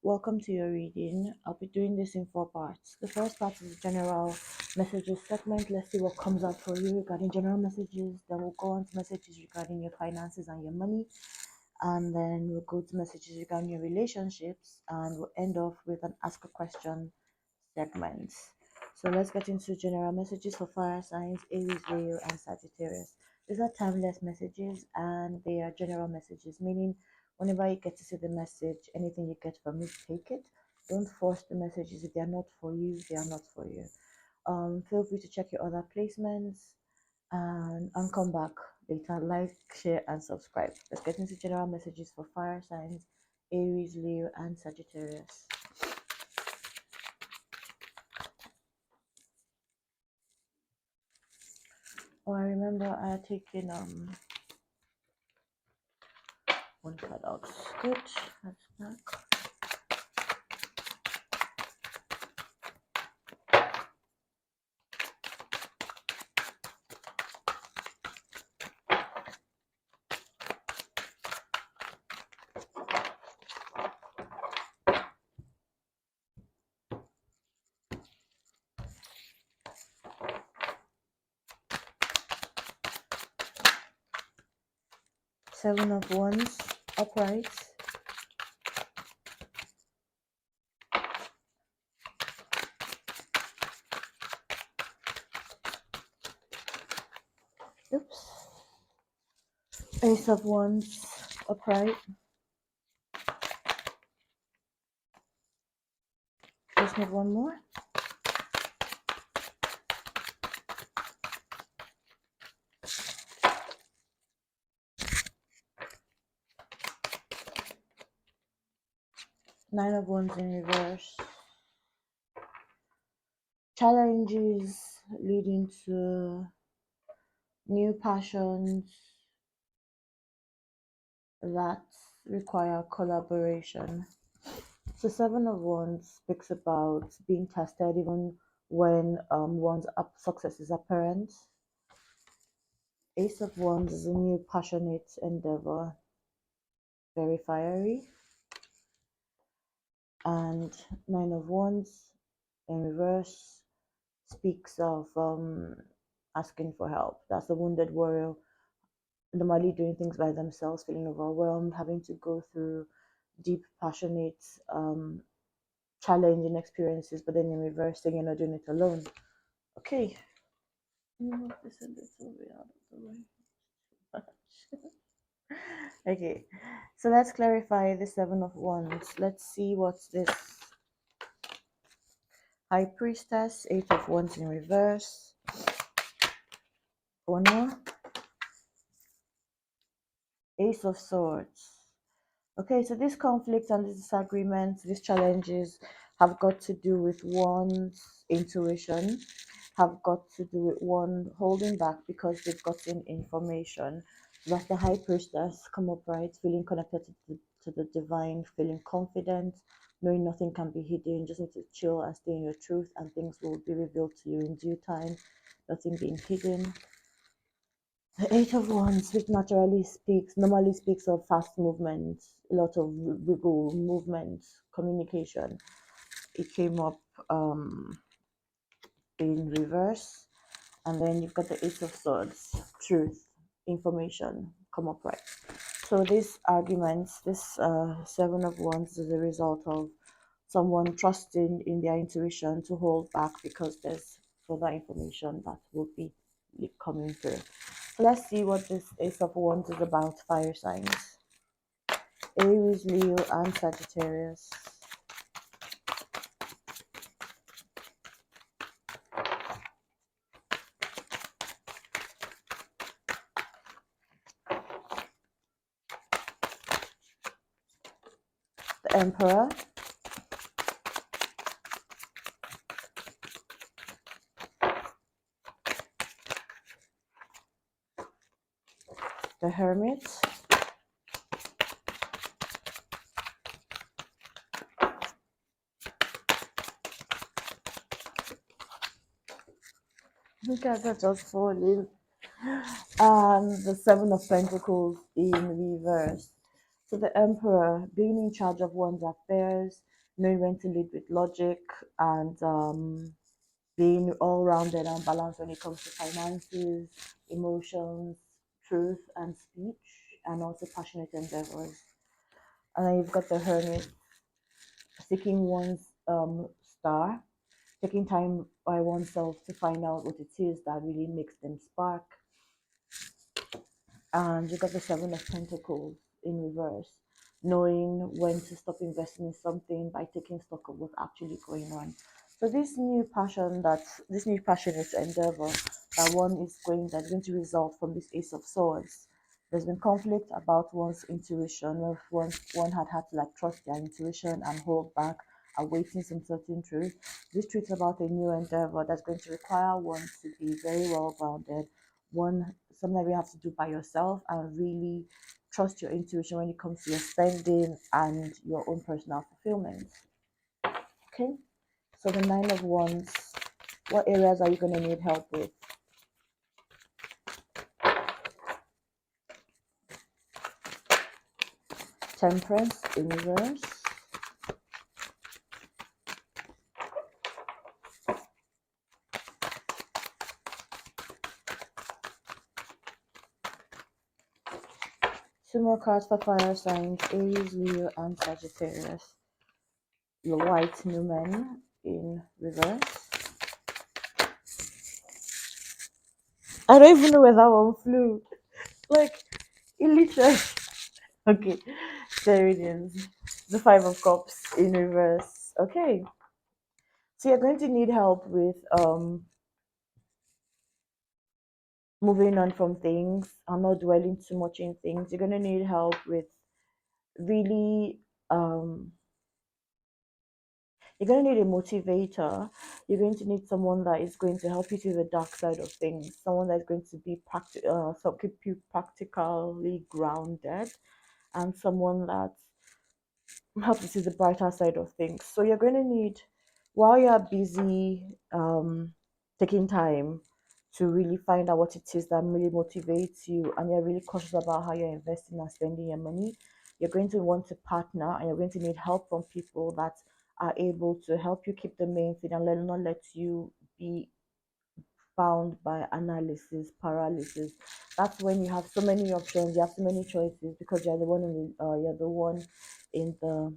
Welcome to your reading. I'll be doing this in 4 parts. The first part is the general messages segment. Let's see what comes out for you regarding general messages. Then we'll go on to messages regarding your finances and your money. And then we'll go to messages regarding your relationships. And we'll end off with an ask a question segment. So let's get into general messages for fire signs, Aries, Leo, and Sagittarius. These are timeless messages and they are general messages, meaning whenever you get to see the message, anything you get from it, take it. Don't force the messages. If they are not for you, they are not for you. Feel free to check your other placements and come back later. Like, share, and subscribe. Let's get into general messages for fire signs, Aries, Leo, and Sagittarius. Oh, I remember I had taken one card out. Good. That's back. Seven of Wands, upright. Oops. Ace of Wands, upright. Just need one more. Nine of Wands in reverse. Challenges leading to new passions that require collaboration. So Seven of Wands speaks about being tested even when one's success is apparent. Ace of Wands is a new passionate endeavor, very fiery. And Nine of Wands in reverse speaks of asking for help. That's the wounded warrior, normally doing things by themselves, feeling overwhelmed, having to go through deep, passionate, challenging experiences, but then in reverse, saying you're not doing it alone. Okay. Move this a little bit out of the way. Okay, so let's clarify the Seven of Wands. Let's see what's this. High Priestess, Eight of Wands in reverse. One more. Ace of Swords. Okay, so this conflict and this disagreement, these challenges have got to do with one's intuition, have got to do with one holding back because they've gotten information. That's the High Priestess, come upright, feeling connected to the divine, feeling confident, knowing nothing can be hidden, just need to chill and stay in your truth and things will be revealed to you in due time, nothing being hidden. The Eight of Wands, which normally speaks of fast movement, a lot of wiggle movement, communication. It came up in reverse, and then you've got the Ace of Swords, truth, information, come upright. So this argument, this Seven of Wands, is a result of someone trusting in their intuition to hold back because there's further information that will be coming through. So let's see what this Ace of Wands is about, fire signs. Aries, Leo, and Sagittarius. The Emperor. The Hermit. Look at that just falling. And the Seven of Pentacles in reverse. So the Emperor, being in charge of one's affairs, knowing when to lead with logic, and being all rounded and balanced when it comes to finances, emotions, truth, and speech, and also passionate endeavors. And then you've got the hermit, seeking one's star, taking time by oneself to find out what it is that really makes them spark. And you got the Seven of Pentacles in reverse, knowing when to stop investing in something by taking stock of what's actually going on. So this new passionate endeavor that one is that's going to result from this Ace of Swords. There's been conflict about one's intuition, where one had to like trust their intuition and hold back, awaiting some certain truth. This truth about a new endeavor that's going to require one to be very well grounded, one something that you have to do by yourself, and really trust your intuition when it comes to your spending and your own personal fulfillment. Okay, so the Nine of Wands, what areas are you going to need help with? Temperance in reverse, two more cards for fire signs, Aries, Leo, and Sagittarius. The White Numen in reverse. I don't even know where that one flew. Like, it literally. Okay, there it is. The Five of Cups in reverse. Okay, so you're going to need help with moving on from things and not dwelling too much in things. You're going to need help with really you're going to need a motivator. You're going to need someone that is going to help you to the dark side of things, someone that's going to be so keep you practically grounded, and someone that help you see the brighter side of things. So you're going to need, while you're busy taking time to really find out what it is that really motivates you, and you're really cautious about how you're investing and spending your money, you're going to want to partner, and you're going to need help from people that are able to help you keep the main thing and not let you be bound by analysis paralysis. That's when you have so many options, you have so many choices, because you're the one in the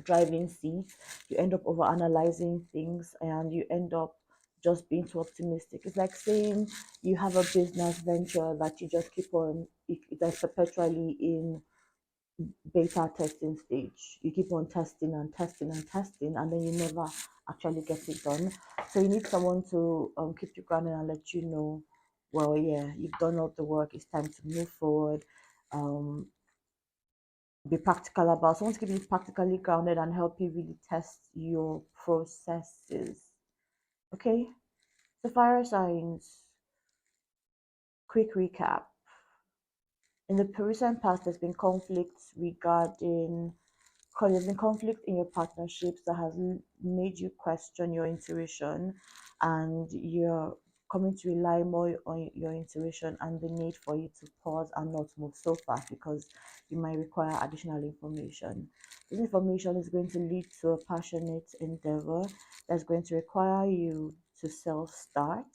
driving seat. You end up over analyzing things, and you end up just being too optimistic. It's like saying you have a business venture that you just keep on that's perpetually in beta testing stage. You keep on testing and testing and testing, and then you never actually get it done. So you need someone to keep you grounded and let you know, well, yeah, you've done all the work, it's time to move forward. um be practical about, someone to keep you practically grounded and help you really test your processes. Okay, so fire signs, quick recap. In the recent past, there's been conflicts regarding, because there's been conflict in your partnerships that has made you question your intuition, and you're coming to rely more on your intuition, and the need for you to pause and not move so fast because you might require additional information. This information is going to lead to a passionate endeavor that's going to require you to self start,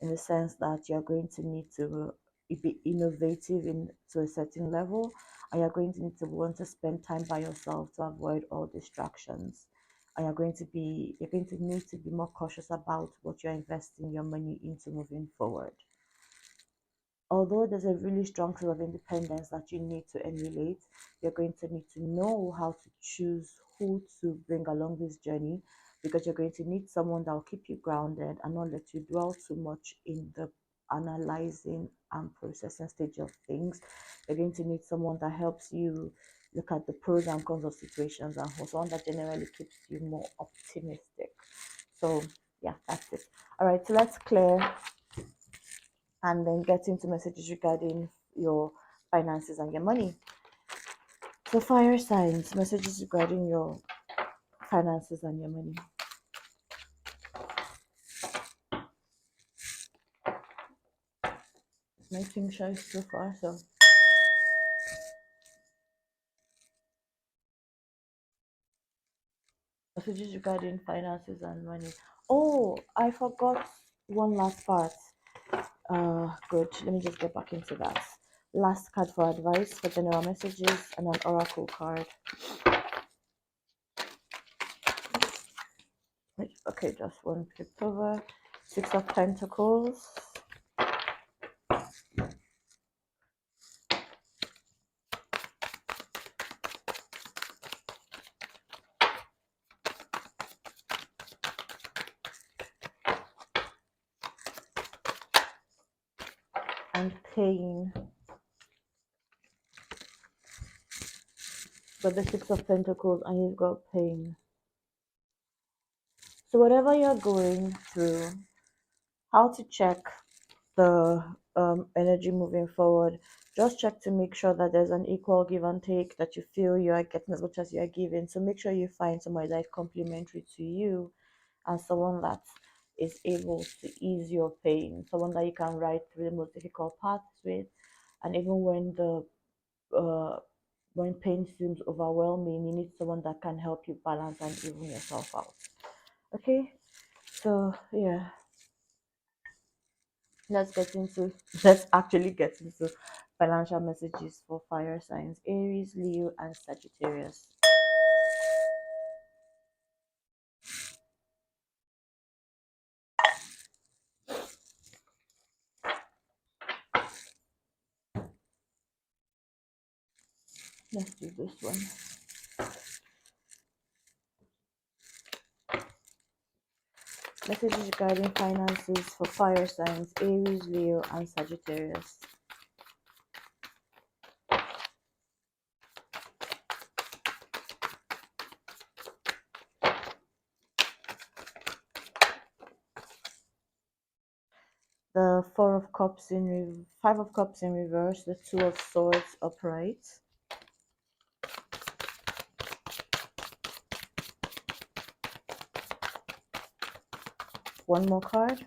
in the sense that you're going to need to be innovative in to a certain level, and you're going to need to want to spend time by yourself to avoid all distractions, and you're going to need to be more cautious about what you're investing your money into moving forward. Although there's a really strong sense of independence that you need to emulate, you're going to need to know how to choose who to bring along this journey, because you're going to need someone that will keep you grounded and not let you dwell too much in the analyzing and processing stage of things. You're going to need someone that helps you look at the pros and cons of situations, and someone that generally keeps you more optimistic. So yeah, that's it. All right, so let's clear and then get into messages regarding your finances and your money. So fire signs, messages regarding your finances and your money. It's making sure so far. So Messages regarding finances and money. Oh, I forgot one last part. Good. Let me just get back into that. Last card for advice for general messages and an oracle card. Okay, just one flipped over. Six of Pentacles. And pain. But the Six of Pentacles and you've got pain. So whatever you're going through, how to check the energy moving forward, just check to make sure that there's an equal give and take, that you feel you are getting as much as you are giving. So make sure you find somebody that is complementary to you and someone that is able to ease your pain, someone that you can ride through the most difficult paths with. And even uh, when pain seems overwhelming, you need someone that can help you balance and even yourself out. Okay, so yeah, let's get into let's actually get into financial messages for fire signs: Aries, Leo, and Sagittarius. Let's do this one. Messages regarding finances for fire signs: Aries, Leo, and Sagittarius. The Four of Cups in Five of Cups in reverse, the Two of Swords upright. One more card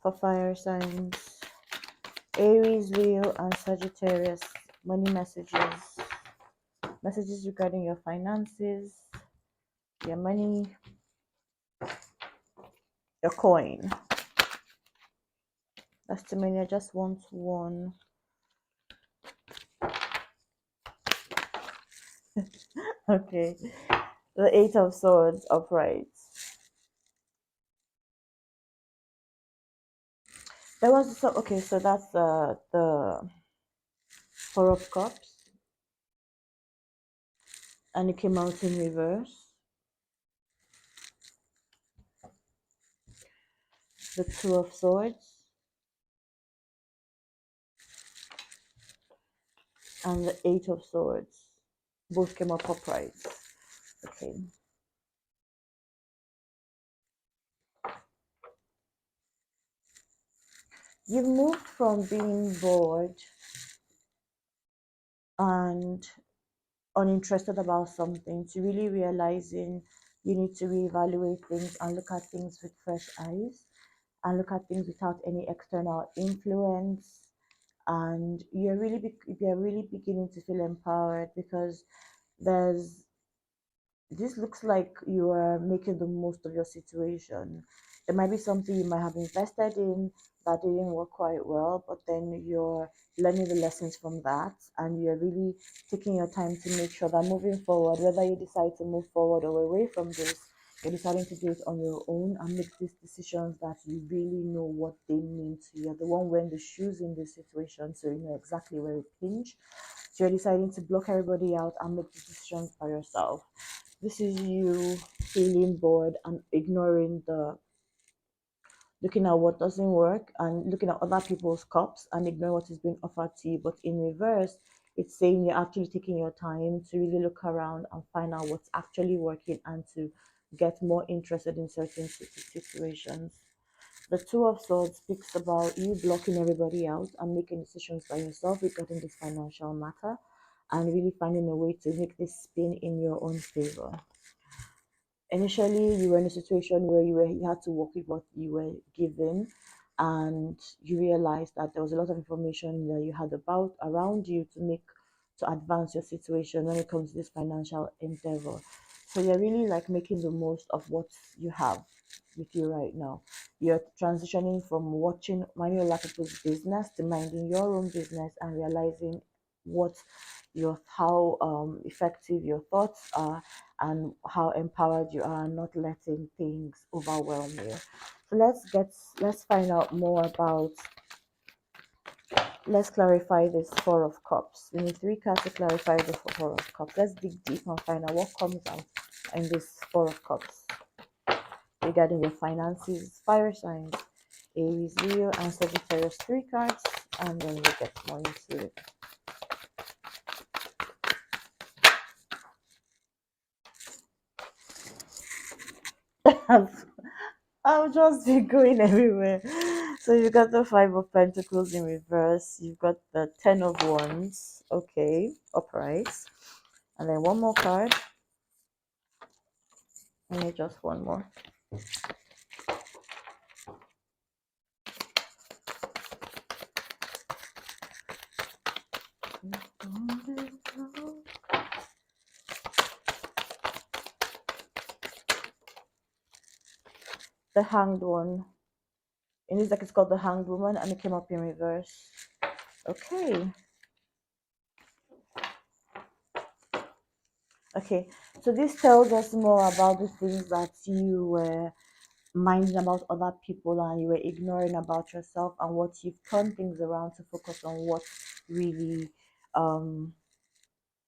for fire signs: Aries, Leo, and Sagittarius. Money messages. Messages regarding your finances, your money, your coin. That's too many. I just want one. Okay. The Eight of Swords upright. There was so okay, so that's the Four of Cups, and it came out in reverse. The Two of Swords and the Eight of Swords. Both came up upright. Okay. You've moved from being bored and uninterested about something to really realizing you need to reevaluate things and look at things with fresh eyes and look at things without any external influence. And you're really beginning to feel empowered because there's this looks like you are making the most of your situation. There might be something you might have invested in that didn't work quite well, but then you're learning the lessons from that, and you're really taking your time to make sure that moving forward, whether you decide to move forward or away from this, you're deciding to do it on your own and make these decisions that you really know what they mean to you. You're the one wearing the shoes in this situation, so you know exactly where it pinch. So you're deciding to block everybody out and make the decisions by yourself. This is you feeling bored and ignoring the looking at what doesn't work and looking at other people's cups and ignoring what is being offered to you. But in reverse, it's saying you're actually taking your time to really look around and find out what's actually working and to get more interested in certain situations. The Two of Swords speaks about you blocking everybody out and making decisions by yourself regarding this financial matter and really finding a way to make this spin in your own favor. Initially, you were in a situation where you had to work with what you were given, and you realized that there was a lot of information that you had about around you to advance your situation when it comes to this financial endeavor. So you're really like making the most of what you have with you right now. You're transitioning from watching minding other people's business to minding your own business and realizing what your how effective your thoughts are and how empowered you are, not letting things overwhelm you. So let's find out more about, let's clarify this Four of Cups. We need three cards to clarify the Four of Cups. Let's dig deep and find out what comes out in this Four of Cups regarding your finances. Fire signs, Aries, Leo, and Sagittarius. Three cards, and then we get more into it. I'll just be going everywhere. So you've got the Five of Pentacles in reverse. You've got the Ten of Wands. Okay, upright. And then one more card. And just one more. The Hanged One. In this deck, it's called the Hanged Woman, and it came up in reverse. Okay. Okay, so this tells us more about the things that you were minding about other people and you were ignoring about yourself, and what you've turned things around to focus on what really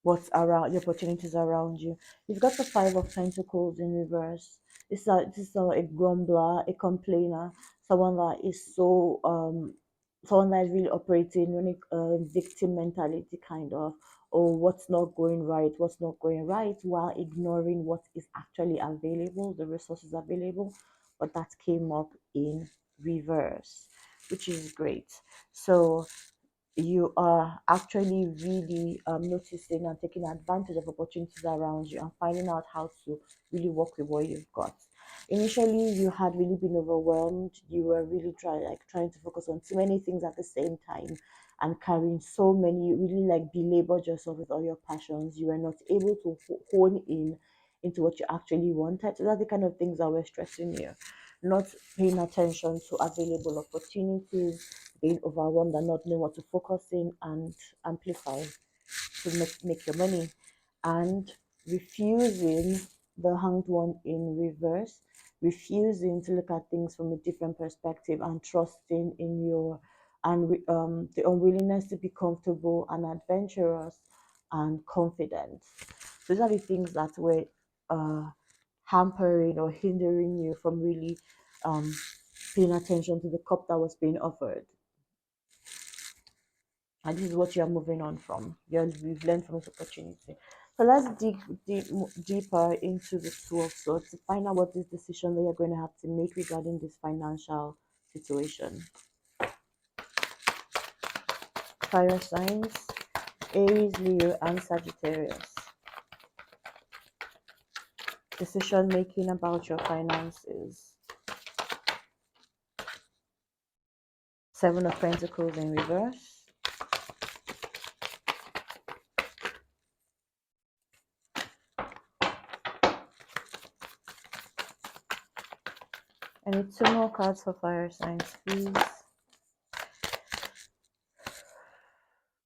what's around, the opportunities around you. You've got the Five of Pentacles in reverse. This is a grumbler, a complainer, someone that is so someone that is really operating in a victim mentality kind of, or what's not going right, while ignoring what is actually available, the resources available. But that came up in reverse, which is great. So you are actually really noticing and taking advantage of opportunities around you and finding out how to really work with what you've got. Initially, you had really been overwhelmed. You were really trying to focus on too many things at the same time and carrying so many, really like belabored yourself with all your passions. You were not able to hone in into what you actually wanted. So that's the kind of things that were stressing you. Not paying attention to available opportunities, being overwhelmed and not knowing what to focus in and amplify to make your money, and refusing, the Hanged One in reverse, refusing to look at things from a different perspective and trusting in your and the unwillingness to be comfortable and adventurous and confident. Those are the things that were uh, hampering or hindering you from really um, paying attention to the cup that was being offered. And this is what you're moving on from. You've learned from this opportunity. So let's dig deeper into the Two of Swords to find out what this decision that you're going to have to make regarding this financial situation. Fire signs, Aries, Leo, and Sagittarius. Decision making about your finances. Seven of Pentacles in reverse. I need two more cards for fire signs, please.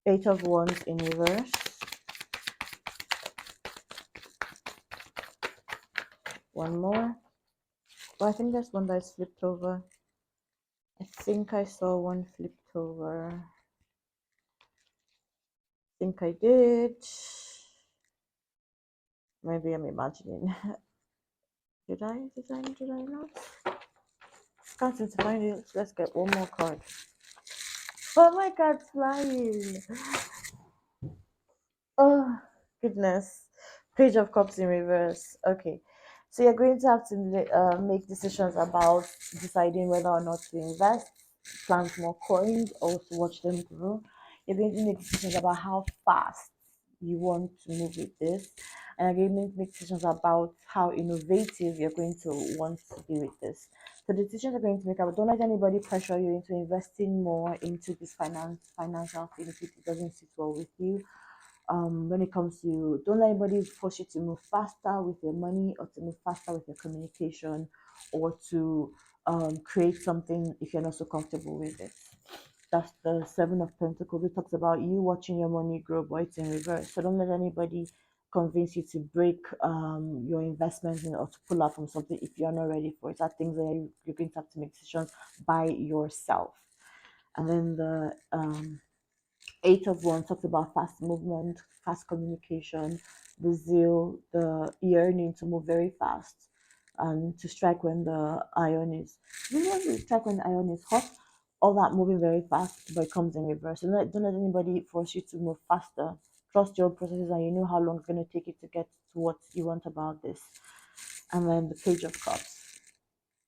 Eight of Wands in reverse. One more. Oh, I think there's one that's flipped over. I think I saw one flipped over. I think I did. Maybe I'm imagining. Did I? Did I not? Can't seem to find it. Let's get one more card. Oh my card's flying. Oh, goodness. Page of Cups in reverse. Okay. So you're going to have to make decisions about deciding whether or not to invest, plant more coins, or to watch them grow. You're going to make decisions about how fast you want to move with this. And you're going to make decisions about how innovative you're going to want to be with this. So the decisions you're going to make about, don't let anybody pressure you into investing more into this financial thing if it doesn't sit well with you. when it comes to, don't let anybody force you to move faster with your money or to move faster with your communication or to create something if you're not so comfortable with it. That's the Seven of Pentacles. It talks about you watching your money grow, but it's in reverse. So don't let anybody convince you to break your investments or to pull out from something if you're not ready for it. That things that you're going to have to make decisions by yourself. And then the Eight of Wands talks about fast movement, fast communication, the zeal, the yearning to move very fast, and to strike when the iron is. You know, you strike when the iron is hot. All that moving very fast, but it comes in reverse. Don't let anybody force you to move faster. Trust your processes, and you know how long it's going to take you to get to what you want about this. And then the Page of Cups,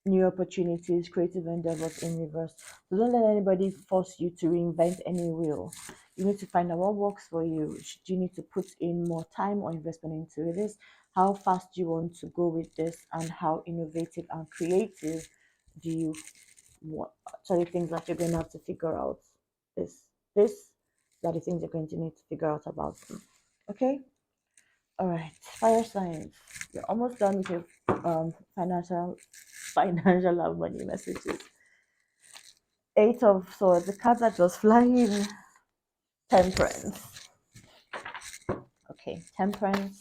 new opportunities, creative endeavors in reverse. So don't let anybody force you to reinvent any wheel. You need to find out what works for you. Do you need to put in more time or investment into this? How fast do you want to go with this? And how innovative and creative do you want? So the things that you're going to have to figure out. This are the things you're going to need to figure out about them. Okay? All right, fire signs. You're almost done with your financial and money messages. Eight of Swords. The cards are just flying. Temperance. Okay, Temperance.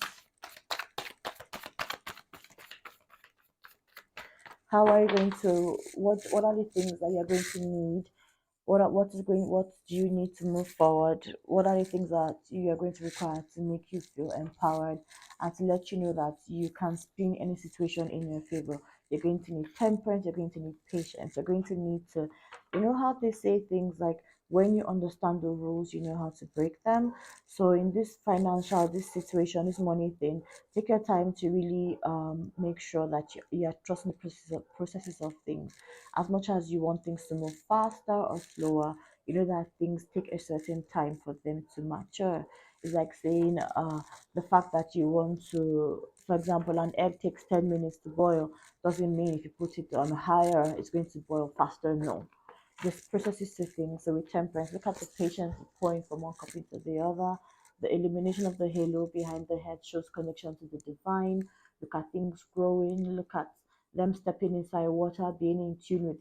How are you going to? What are the things that you're going to need? What do you need to move forward? What are the things that you are going to require to make you feel empowered and to let you know that you can spin any situation in your favor? You're going to need temperance, you're going to need patience, you're going to need to, you know how they say things like, when you understand the rules, you know how to break them. So in this situation, this money thing, take your time to really make sure that you're trusting the processes of things. As much as you want things to move faster or slower, you know that things take a certain time for them to mature. It's like saying the fact that you want to, for example, an egg takes 10 minutes to boil doesn't mean if you put it on higher, it's going to boil faster. No. There's processes to things. So with temperance, look at the patience pouring from one cup into the other. The illumination of the halo behind the head shows connection to the divine. Look at things growing. Look at them stepping inside water, being in tune with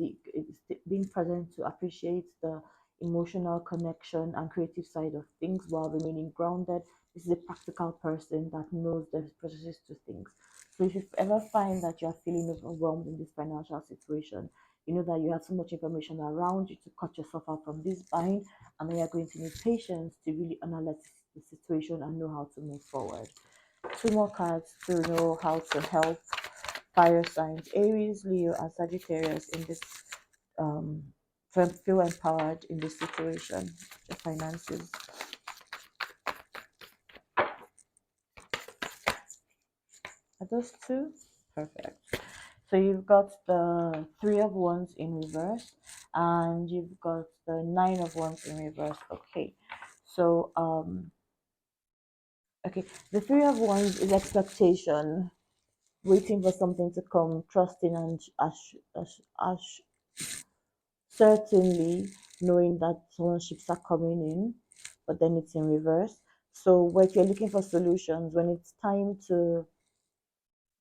being present to appreciate the emotional connection and creative side of things while remaining grounded. This is a practical person that knows the processes to things. So if you ever find that you're feeling overwhelmed in this financial situation, you know that you have so much information around you to cut yourself out from this bind, and then you're going to need patience to really analyze the situation and know how to move forward. Two more cards to know how to help fire signs, Aries, Leo, and Sagittarius in this feel empowered in this situation, the finances. Are those two? Perfect. So you've got the Three of Wands in reverse, and you've got the Nine of Wands in reverse. Okay. So okay, the Three of Wands is expectation, waiting for something to come, trusting and certainly knowing that someone's ships are coming in, but then it's in reverse. So if you're looking for solutions, when it's time to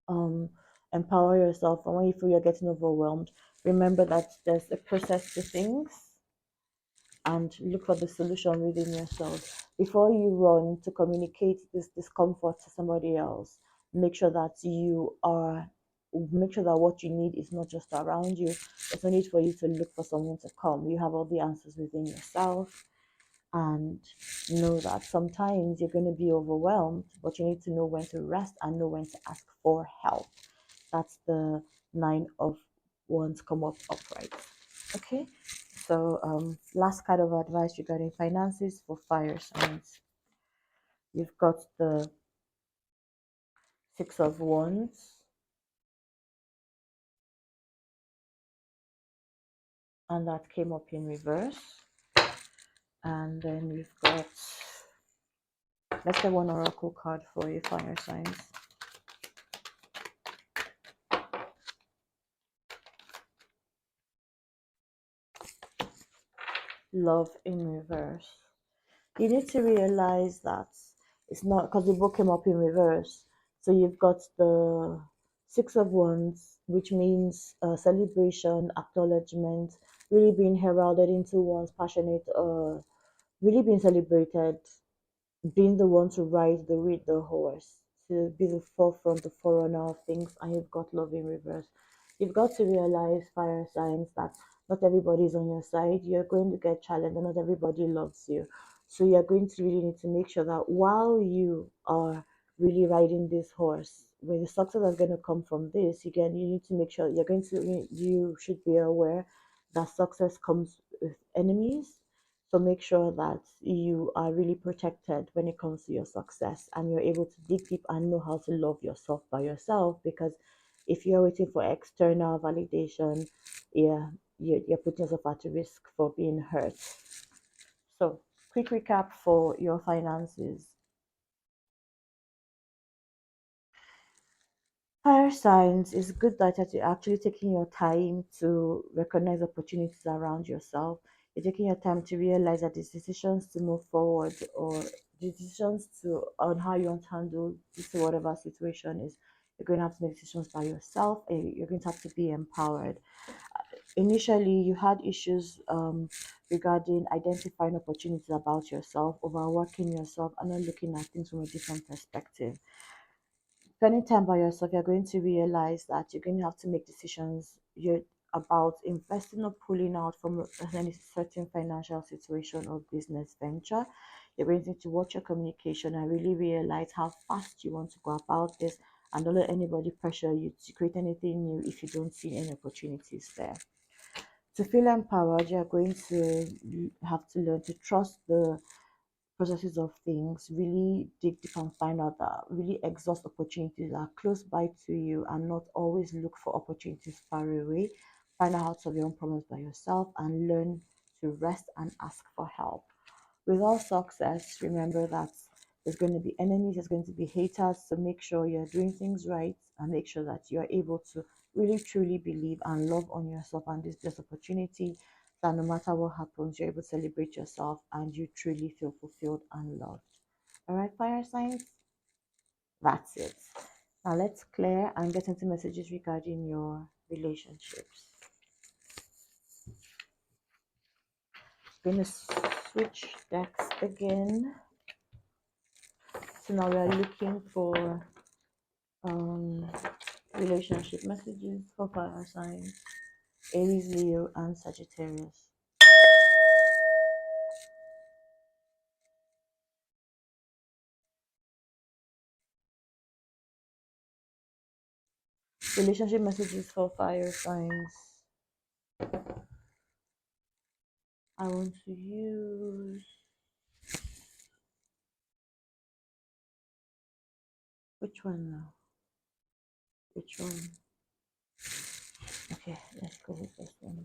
um, empower yourself, and when you feel you're getting overwhelmed, remember that there's a process to things, and look for the solution within yourself before you run to communicate this discomfort to somebody else. Make sure that what you need is not just around you. There's no need for you to look for someone to come. You have all the answers within yourself, and know that sometimes you're going to be overwhelmed, but you need to know when to rest and know when to ask for help. That's the Nine of Wands come up upright. Okay, so last kind of advice regarding finances for fire signs. You've got the Six of Wands, and that came up in reverse. And then we've got, let's get one oracle card for you, fire signs. Love in reverse. You need to realize that It's not because the book came up in reverse. So you've got the Six of Wands, which means celebration, acknowledgement, really being heralded into one's passionate, really being celebrated, being the one to ride the horse, to be the forefront, the forerunner of things, and you've got love in reverse. You've got to realize, fire signs, that not everybody's on your side. You're going to get challenged, and not everybody loves you. So you're going to really need to make sure that while you are really riding this horse, where the success is going to come from this, you need to make sure you should be aware that success comes with enemies. So make sure that you are really protected when it comes to your success, and you're able to dig deep and know how to love yourself by yourself. Because if you're waiting for external validation, yeah, you're putting yourself at risk for being hurt. So, quick recap for your finances. Fire signs, is good that you're actually taking your time to recognize opportunities around yourself. You're taking your time to realize that the decisions to move forward, or the decisions to on how you want to handle this whatever situation is, you're going to have to make decisions by yourself, and you're going to have to be empowered. Initially, you had issues regarding identifying opportunities about yourself, overworking yourself, and not looking at things from a different perspective. Spending time by yourself, you're going to realize that you're going to have to make decisions you're about investing or pulling out from any certain financial situation or business venture. You're going to need to watch your communication and really realize how fast you want to go about this, and don't let anybody pressure you to create anything new if you don't see any opportunities there. To feel empowered, you're going to have to learn to trust the processes of things, really dig deep and find out that really exhaust opportunities that are close by to you, and not always look for opportunities far away. Find out how to solve your own problems by yourself, and learn to rest and ask for help. With all success, remember that there's going to be enemies, there's going to be haters. So make sure you're doing things right, and make sure that you're able to really truly believe and love on yourself and this best opportunity, that no matter what happens, you're able to celebrate yourself and you truly feel fulfilled and loved. All right, fire signs, that's it. Now let's clear and get into messages regarding your relationships. I'm going to switch decks again. So now we are looking for um, relationship messages for fire signs, Aries, Leo, and Sagittarius. Relationship messages for fire signs. I want to use which one now? Which one? Okay, let's go with this one.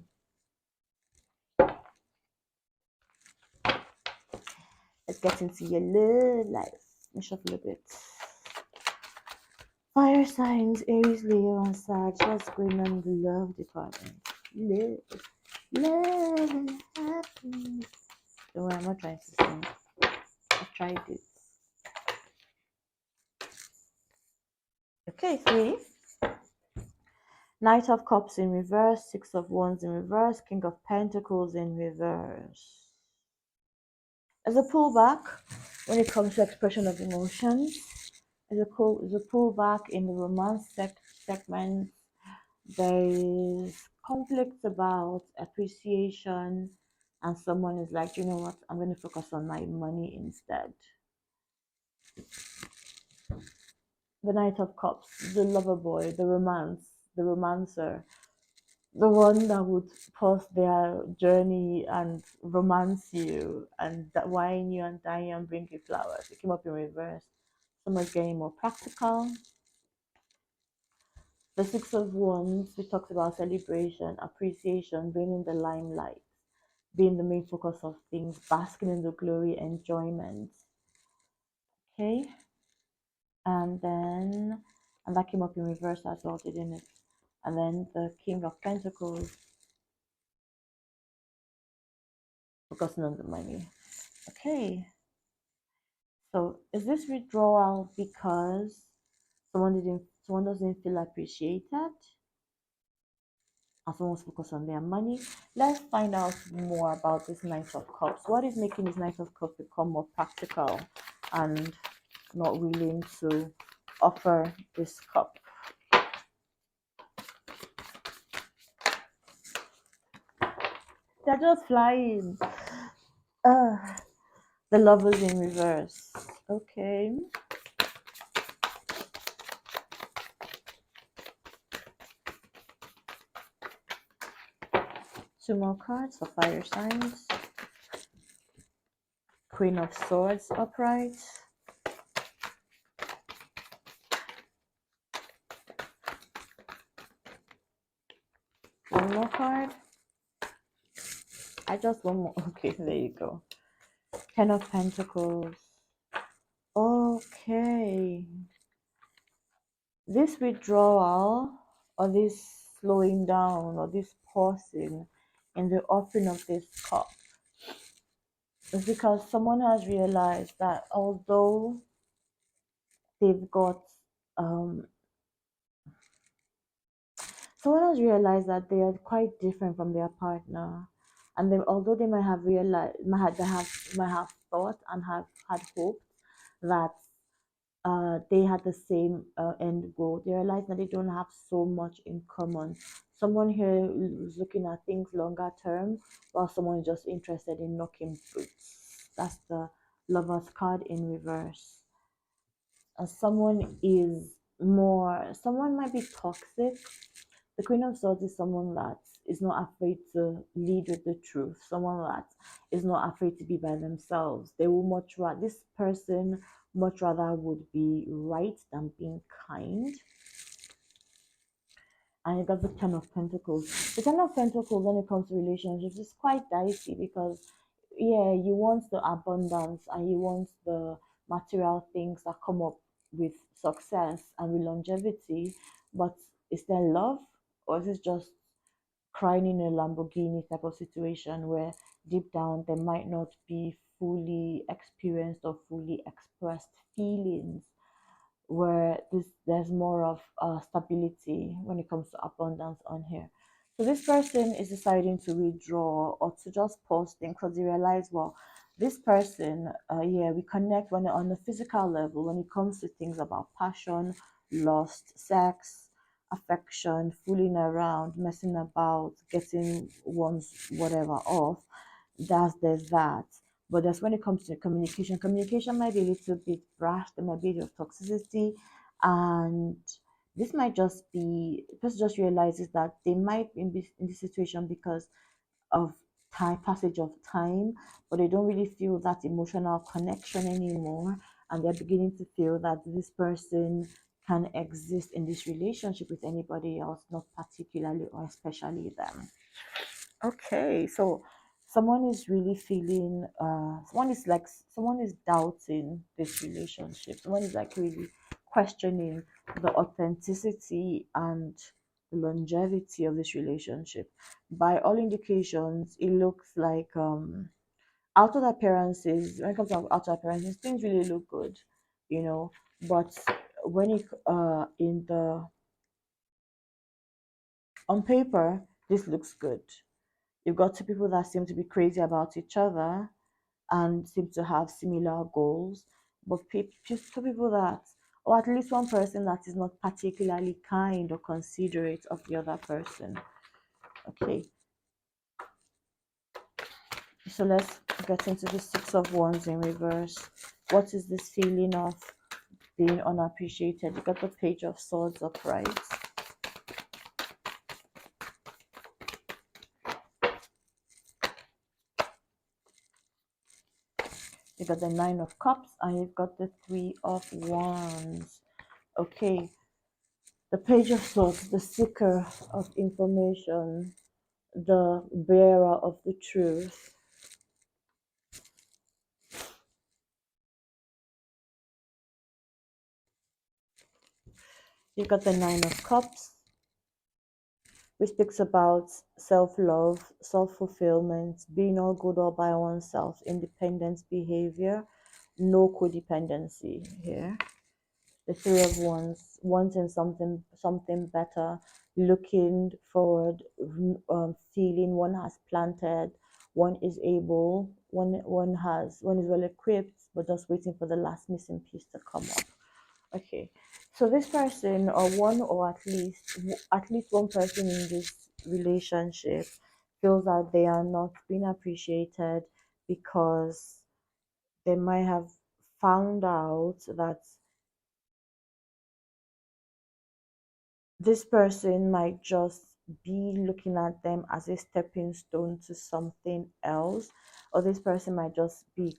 Let's get into your love life. Let me shuffle a bit. Fire signs, Aries, Leo, and Sag. What's going on in the love department? Love, love, happiness. Don't worry, I'm not trying to sing. I've tried it. Okay, three. Knight of Cups in reverse, Six of Wands in reverse, King of Pentacles in reverse. As a pullback when it comes to expression of emotions, as a pullback in the romance segment, there is conflict about appreciation, and someone is like, you know what, I'm going to focus on my money instead. The Knight of Cups, the lover boy, the romancer, the one that would pause their journey and romance you and that wine you and dine you and bring you flowers. It came up in reverse. Someone's getting more practical. The Six of Wands, we talked about celebration, appreciation, bringing the limelight, being the main focus of things, basking in the glory, enjoyment. Okay, and that came up in reverse as well, didn't it? And then the King of Pentacles, focusing on the money. Okay, So is this withdrawal because someone doesn't feel appreciated and someone's focused on their money? Let's find out more about this Knight of Cups. What is making this Knight of Cups become more practical and not willing to offer this cup? They're just flying. Uh, the Lovers in reverse. Okay. Two more cards for fire signs. Queen of Swords upright. One more card. I just one more. Okay, there you go. Ten of Pentacles. Okay. This withdrawal or this slowing down or this pausing in the offering of this cup is because someone has realized that although they've got um someone has realized that they are quite different from their partner, and they, although they might have realized might have thought and have had hope that they had the same end goal, they realize that they don't have so much in common. Someone here is looking at things longer term, while someone is just interested in knocking boots. That's the Lovers card in reverse. And someone might be toxic. The Queen of Swords is someone that is not afraid to lead with the truth, someone that is not afraid to be by themselves. They will much rather, this person much rather would be right than being kind. And you got the Ten of Pentacles. The Ten of Pentacles, when it comes to relationships, is quite dicey because, yeah, you want the abundance and you want the material things that come up with success and with longevity, but is there love, or is it just crying in a Lamborghini type of situation where deep down there might not be fully experienced or fully expressed feelings, where there's more of stability when it comes to abundance on here. So this person is deciding to withdraw or to just pause things because they realize, well, this person, yeah, we connect when on the physical level when it comes to things about passion, lust, sex, affection, fooling around, messing about, getting one's whatever off. There's that. But that's when it comes to communication. Communication might be a little bit brash, there might be a bit of toxicity, and this might just be the person just realizes that they might be in this situation because of time passage of time, but they don't really feel that emotional connection anymore, and they're beginning to feel that this person can exist in this relationship with anybody else, not particularly or especially them. Okay, so someone is really feeling someone is doubting this relationship. Someone is like really questioning the authenticity and the longevity of this relationship. By all indications, it looks like outer appearances, when it comes to outer appearances, things really look good, you know. But when it in the on paper, this looks good. You've got two people that seem to be crazy about each other and seem to have similar goals, but just two people that, or at least one person that is not particularly kind or considerate of the other person. Okay, so let's get into the Six of Wands in reverse. What is this feeling of being unappreciated? You got the Page of Swords upright. You got the Nine of Cups and you've got the Three of Wands. Okay, the Page of Swords, the seeker of information, the bearer of the truth. You got the Nine of Cups, which speaks about self-love, self-fulfillment, being all good all by oneself, independent behavior, no codependency here. The three of wands, wanting something better, looking forward, feeling one has planted, one is able, one is well equipped, but just waiting for the last missing piece to come up. Okay, so this person, or one, or at least one person in this relationship feels that they are not being appreciated because they might have found out that this person might just be looking at them as a stepping stone to something else, or this person might just be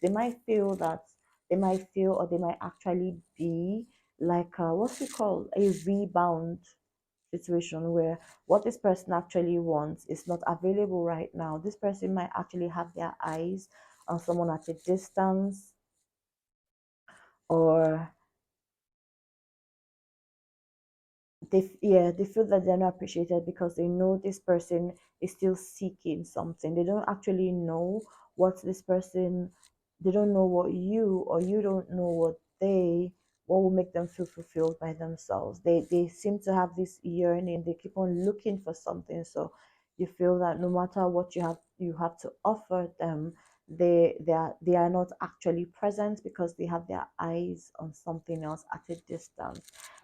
they might feel that they might feel, or they might actually be like what's it called, a rebound situation, where what this person actually wants is not available right now. This person might actually have their eyes on someone at a distance, or they feel that they're not appreciated because they know this person is still seeking something. They don't actually know what this person, they don't know what you, or you don't know what will make them feel fulfilled by themselves. They seem to have this yearning, they keep on looking for something. So you feel that no matter what you have to offer them, they are not actually present because they have their eyes on something else at a distance.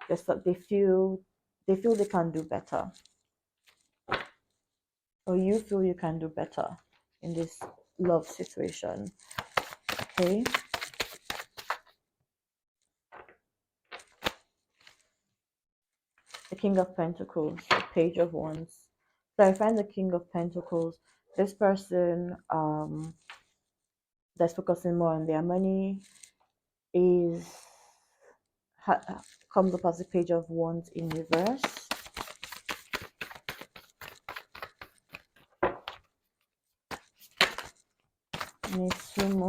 They feel they can do better, or you feel you can do better in this love situation. Okay, the King of Pentacles, the Page of Wands. So I find the King of Pentacles, this person that's focusing more on their money is comes up as the Page of Wands in reverse. Need two more.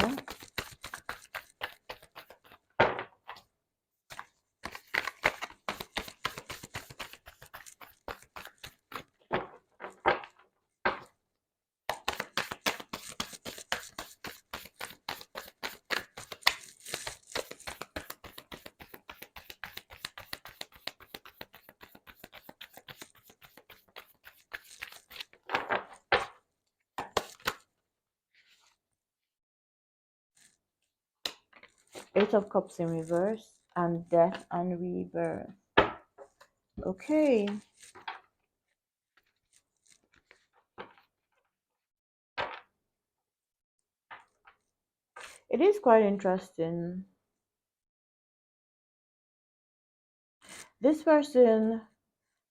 Eight of Cups in reverse, and Death and Rebirth. Okay, it is quite interesting. This person,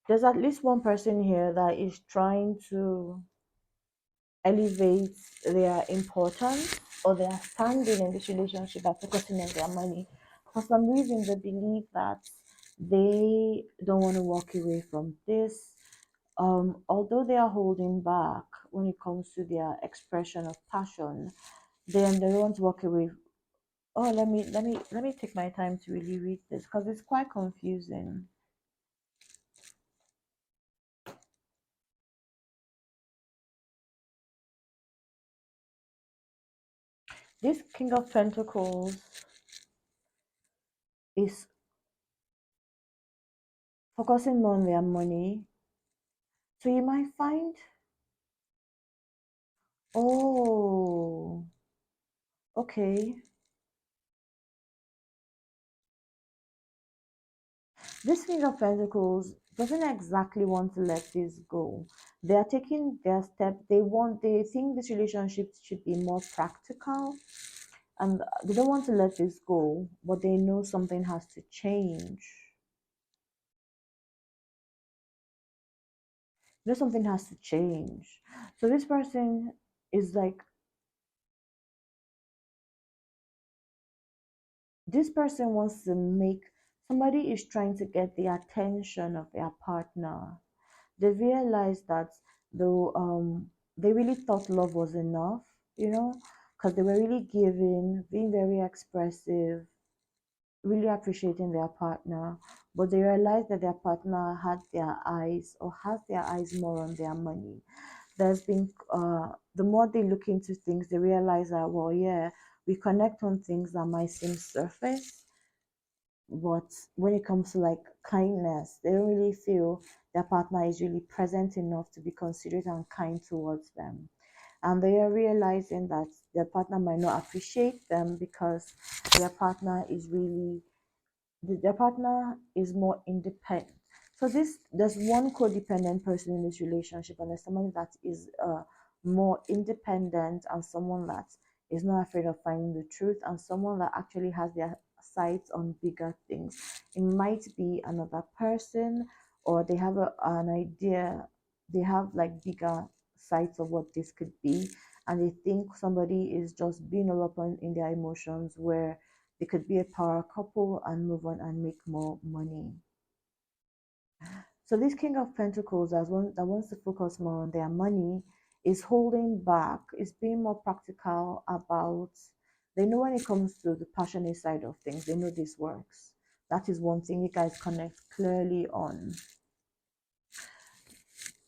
there's at least one person here that is trying to elevate their importance or their standing in this relationship by focusing on their money. For some reason, they believe that they don't want to walk away from this. Although they are holding back when it comes to their expression of passion, then they don't want to walk away. Oh, let me take my time to really read this because it's quite confusing. This King of Pentacles is focusing more on their money. So you might find, oh, okay. This King of Pentacles doesn't exactly want to let this go. They are taking their step. They think this relationship should be more practical, and they don't want to let this go, but they know something has to change. Something has to change. So this person is like, this person wants to make, somebody is trying to get the attention of their partner. They realize that though they really thought love was enough, because they were really giving, being very expressive, really appreciating their partner, but they realized that their partner had their eyes, or has their eyes more on their money. There's been the more they look into things, they realize that, well, yeah, We connect on things that might seem surface, but when it comes to like kindness, they don't really feel their partner is really present enough to be considerate and kind towards them. And they are realizing that their partner might not appreciate them because their partner is really their partner is more independent. So there's one codependent person in this relationship, and there's someone that is more independent, and someone that is not afraid of finding the truth, and someone that actually has their sights on bigger things. It might be another person, or they have an idea. They have like bigger sights of what this could be, and they think somebody is just being all up in their emotions, where they could be a power couple and move on and make more money. So this King of Pentacles, as one that wants to focus more on their money, is holding back, is being more practical about. They know when it comes to the passionate side of things, they know this works. That is one thing you guys connect clearly on.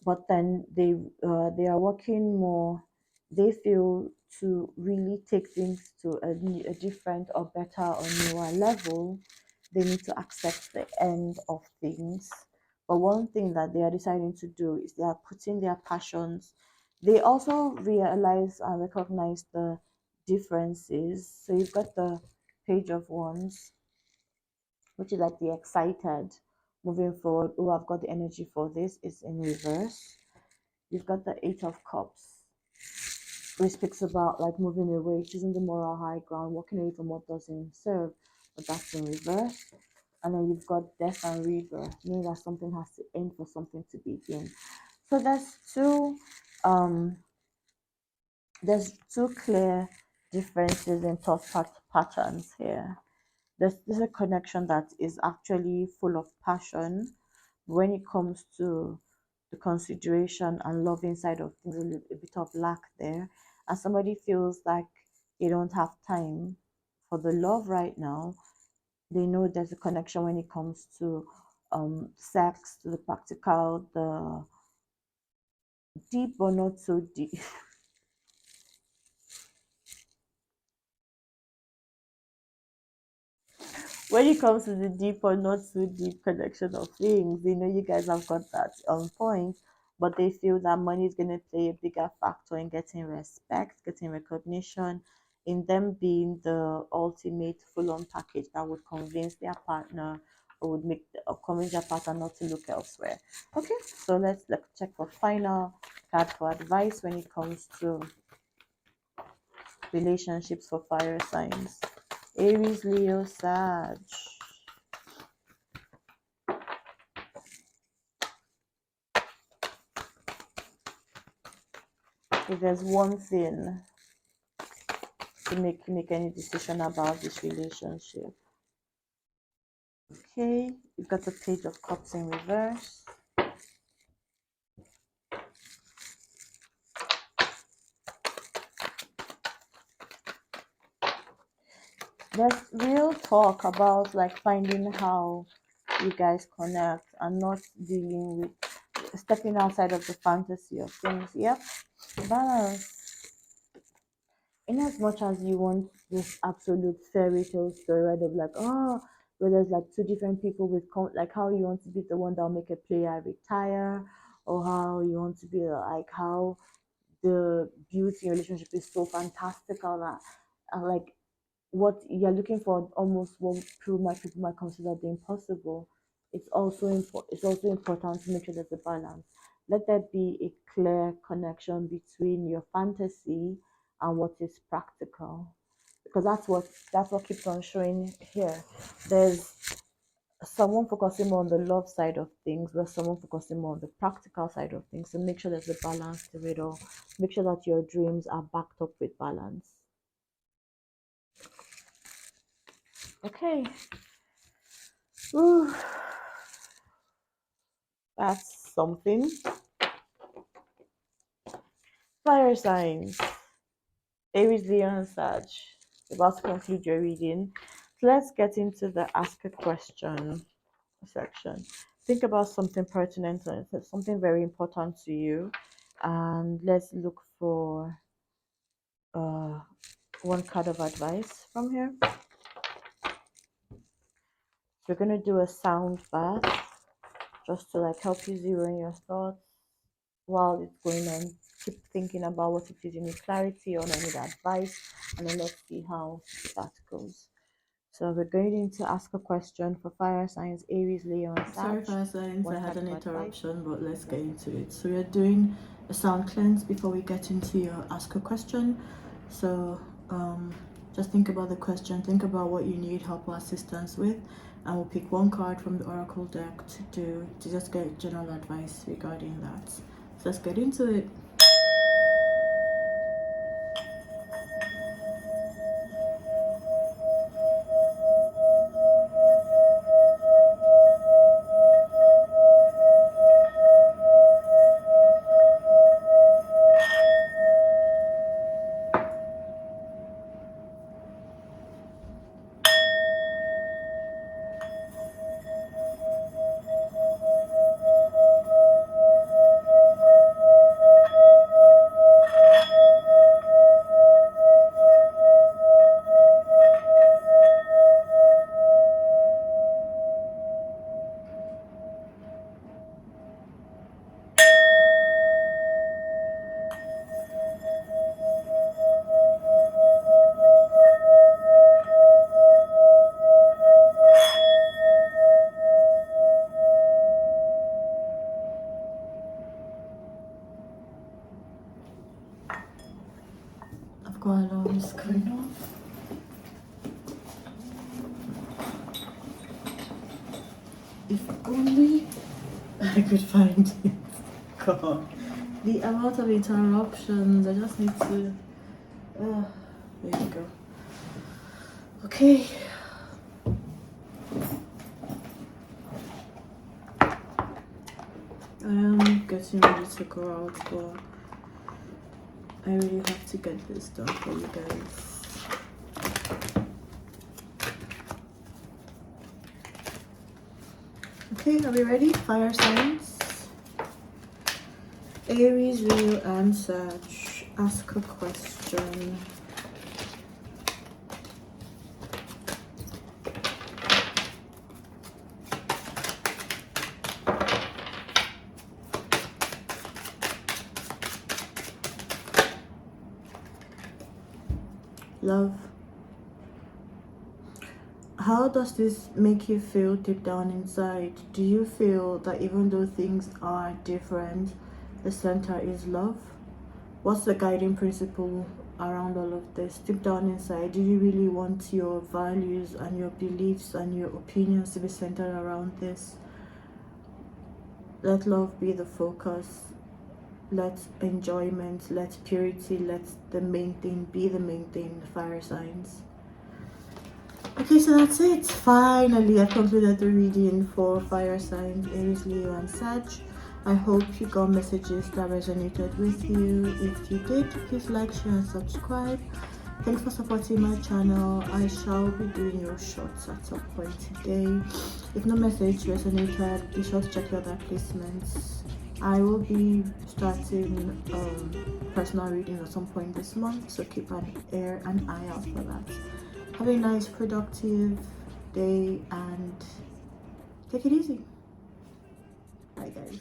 But then they are working more. They feel to really take things to a different or better or newer level, they need to accept the end of things. But one thing that they are deciding to do is they are putting their passions. They also realize and recognize the differences. So you've got the Page of Wands, which is like the excited, moving forward. Oh, I've got the energy for this. It's in reverse. You've got the Eight of Cups, which speaks about like moving away, choosing the moral high ground, walking away from what doesn't serve, but that's in reverse. And then you've got Death and Rebirth, meaning that something has to end for something to begin. So um there's two clear differences in thought patterns here. There's a connection that is actually full of passion. When it comes to the consideration and love inside of things, a bit of lack there, and somebody feels like they don't have time for the love right now. They know there's a connection when it comes to sex, to the practical, the deep but not so deep. When it comes to the deep or not so deep connection of things, they know you guys have got that on point, but they feel that money is going to play a bigger factor in getting respect, getting recognition, in them being the ultimate full-on package that would convince their partner or would make or convince their partner not to look elsewhere. Okay, so let's check for final card for advice when it comes to relationships for fire signs. Aries, Leo, Sag. If there's one thing to make any decision about this relationship. Okay, you've got the Page of Cups in reverse. There's real talk about like finding how you guys connect and not dealing with stepping outside of the fantasy of things. Yep, balance. In as much as you want this absolute fairy tale story, right, of like, oh, where there's like two different people with like how you want to be the one that'll make a player retire, or how you want to be like how the beauty relationship is so fantastical that like what you're looking for, almost what people might consider the impossible. It's also important to make sure there's a balance. Let there be a clear connection between your fantasy and what is practical, because that's what keeps on showing here. There's someone focusing more on the love side of things, where someone focusing more on the practical side of things. So make sure there's a balance to it all. Make sure that your dreams are backed up with balance. Okay. Ooh, that's something. Fire signs. Aries, Leo, and Sag. About to conclude your reading. So let's get into the ask a question section. Think about something pertinent and something very important to you, and let's look for one card of advice from here. We're going to do a sound bath just to like help you zero in your thoughts while it's going on. Keep thinking about what it is you need clarity on, any advice, and then let's see how that goes. So we're going to ask a question for fire signs, Aries, Leo, and Sag. Sorry, fire signs, One I had card an of advice. interruption, but let's get into it. So we're doing a sound cleanse before we get into your ask a question. So just think about the question, think about what you need help or assistance with, and we'll pick one card from the oracle deck to just get general advice regarding that. So let's get into it. I've got alarms going on. If only I could find it. God, the amount of interruptions. I just need to. There you go. Okay. I am getting ready to go out, but I really have to get this done for you guys. Okay, are we ready? Fire signs. Aries, Leo, and Sag. Ask a question. Love. How does this make you feel deep down inside? Do you feel that even though things are different, the center is love? What's the guiding principle around all of this? Deep down inside, do you really want your values and your beliefs and your opinions to be centered around this? Let love be the focus. Let enjoyment, let purity, let the main thing be the main thing, fire signs. Okay, so that's it. Finally, I concluded the reading for fire signs, Aries, Leo, and Sag. I hope you got messages that resonated with you. If you did, please like, share, and subscribe. Thanks for supporting my channel. I shall be doing your shorts at some point today. If no message resonated, be sure to check your other placements. I will be starting personal reading at some point this month, so keep an eye out for that. Have a nice, productive day and take it easy. Bye, guys.